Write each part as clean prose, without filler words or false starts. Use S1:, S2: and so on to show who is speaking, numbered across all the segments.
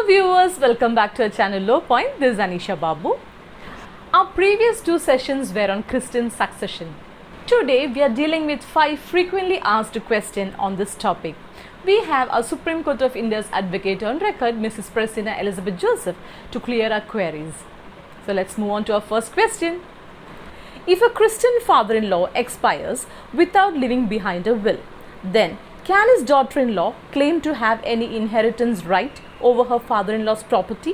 S1: viewers, welcome back to our channel Low Point. This is Anisha Babu. Our previous two sessions were on Christian succession. Today we are dealing with 5 frequently asked questions on this topic. We have our Supreme Court of India's advocate on record, Mrs. Praseena Elizabeth Joseph, to clear our queries. So let's move on to our first question. If a Christian father-in-law expires without leaving behind a will, then can his daughter-in-law claim to have any inheritance right over her father-in-law's property?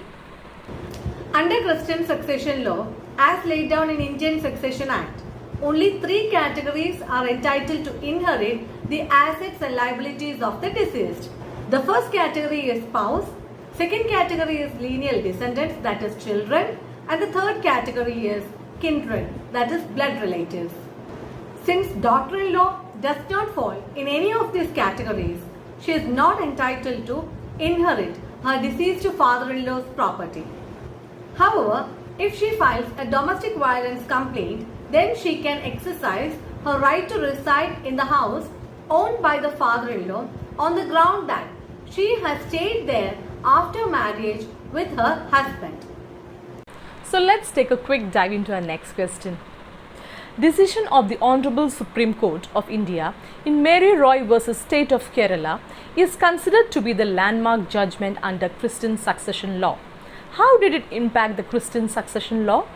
S2: Under Christian succession law, as laid down in Indian Succession Act, only 3 categories are entitled to inherit the assets and liabilities of the deceased. The first category is spouse, second category is lineal descendants, that is children, and the third category is kindred, that is blood relatives. Since daughter-in-law does not fall in any of these categories, she is not entitled to inherit her deceased father-in-law's property. However, if she files a domestic violence complaint, then she can exercise her right to reside in the house owned by the father-in-law on the ground that she has stayed there after marriage with her husband.
S1: So let's take a quick dive into our next question. Decision of the Honorable Supreme Court of India in Mary Roy vs. State of Kerala is considered to be the landmark judgment under Christian succession law. How did it impact the Christian succession law?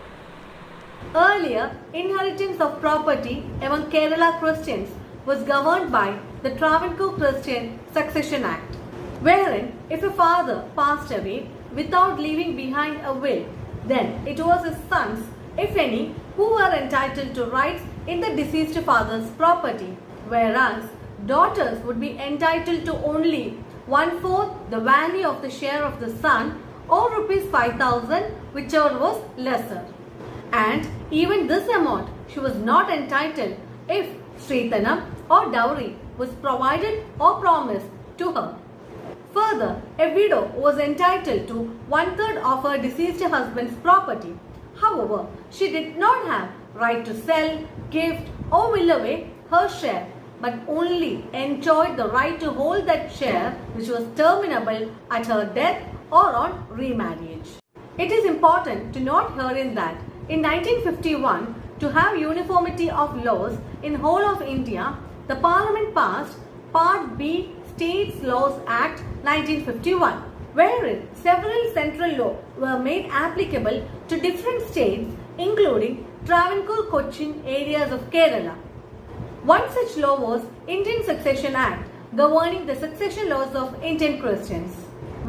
S2: Earlier, inheritance of property among Kerala Christians was governed by the Travancore Christian Succession Act, wherein if a father passed away without leaving behind a will, then it was his sons, if any, who were entitled to rights in the deceased father's property, whereas daughters would be entitled to only 1/4 the value of the share of the son or rupees 5,000, whichever was lesser. And even this amount she was not entitled if Srithanam or dowry was provided or promised to her. Further, a widow was entitled to 1/3 of her deceased husband's property. However, she did not have right to sell, gift or will away her share, but only enjoyed the right to hold that share which was terminable at her death or on remarriage. It is important to note herein that in 1951, to have uniformity of laws in whole of India, the Parliament passed Part B States Laws Act 1951, wherein several central laws were made applicable to different states, including Travancore Cochin areas of Kerala. One such law was Indian Succession Act, governing the succession laws of Indian Christians,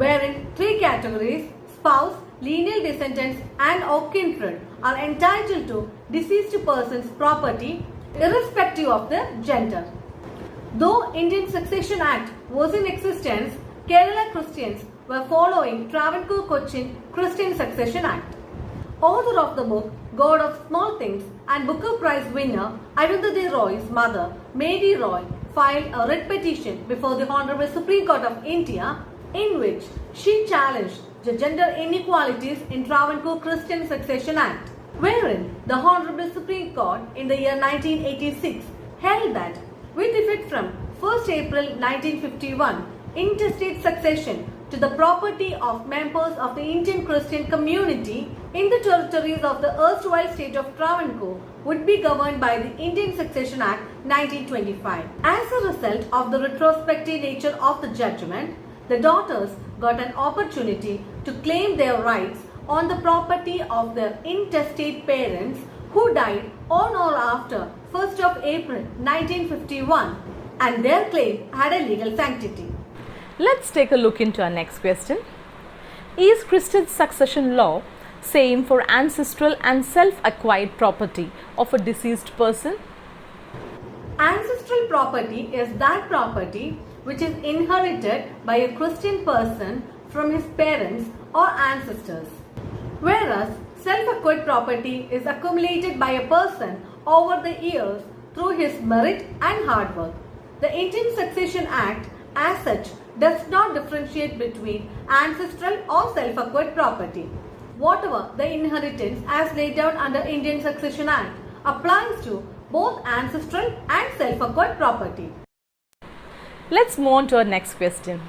S2: wherein 3 categories, spouse, lineal descendants and or kindred, are entitled to deceased person's property irrespective of their gender. Though Indian Succession Act was in existence, Kerala Christians were following Travancore Cochin Christian Succession Act. Author of the book God of Small Things and Booker Prize winner Arundhati Roy's mother, Mary Roy, filed a writ petition before the Honorable Supreme Court of India in which she challenged the gender inequalities in Travancore Christian Succession Act, wherein the Honorable Supreme Court in the year 1986 held that with effect from 1st April 1951, interstate succession to the property of members of the Indian Christian community in the territories of the erstwhile state of Travancore would be governed by the Indian Succession Act 1925. As a result of the retrospective nature of the judgment, the daughters got an opportunity to claim their rights on the property of their intestate parents who died on or after 1st of April 1951, and their claim had a legal sanctity.
S1: Let's take a look into our next question. Is Christian succession law same for ancestral and self-acquired property of a deceased person?
S2: Ancestral property is that property which is inherited by a Christian person from his parents or ancestors, whereas self-acquired property is accumulated by a person over the years through his merit and hard work. The Indian Succession Act as such does not differentiate between ancestral or self-acquired property. Whatever the inheritance as laid down under Indian Succession Act applies to both ancestral and self-acquired property.
S1: Let's move on to our next question.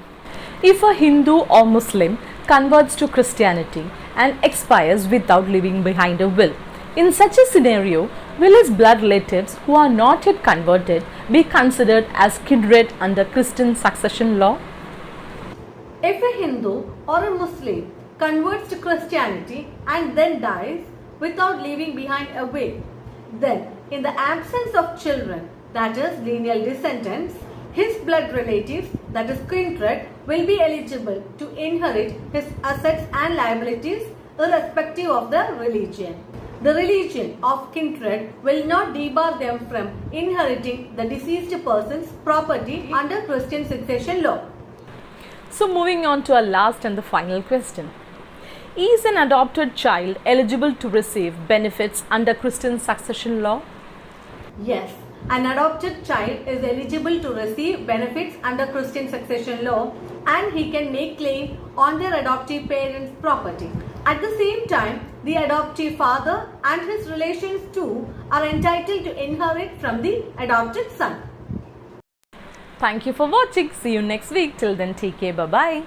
S1: If a Hindu or Muslim converts to Christianity and expires without leaving behind a will. In such a scenario, will his blood relatives who are not yet converted be considered as kindred under Christian succession law?
S2: If a Hindu or a Muslim converts to Christianity and then dies without leaving behind a will, then in the absence of children, that is lineal descendants, his blood relatives, that is kindred, will be eligible to inherit his assets and liabilities irrespective of the religion. The religion of kindred will not debar them from inheriting the deceased person's property under Christian succession law.
S1: So moving on to our last and the final question. Is an adopted child eligible to receive benefits under Christian succession law?
S2: Yes, an adopted child is eligible to receive benefits under Christian succession law and he can make claim on their adoptive parents' property. At the same time, the adoptive father and his relations too are entitled to inherit from the adopted son.
S1: Thank you for watching. See you next week. Till then, take care. Bye-bye.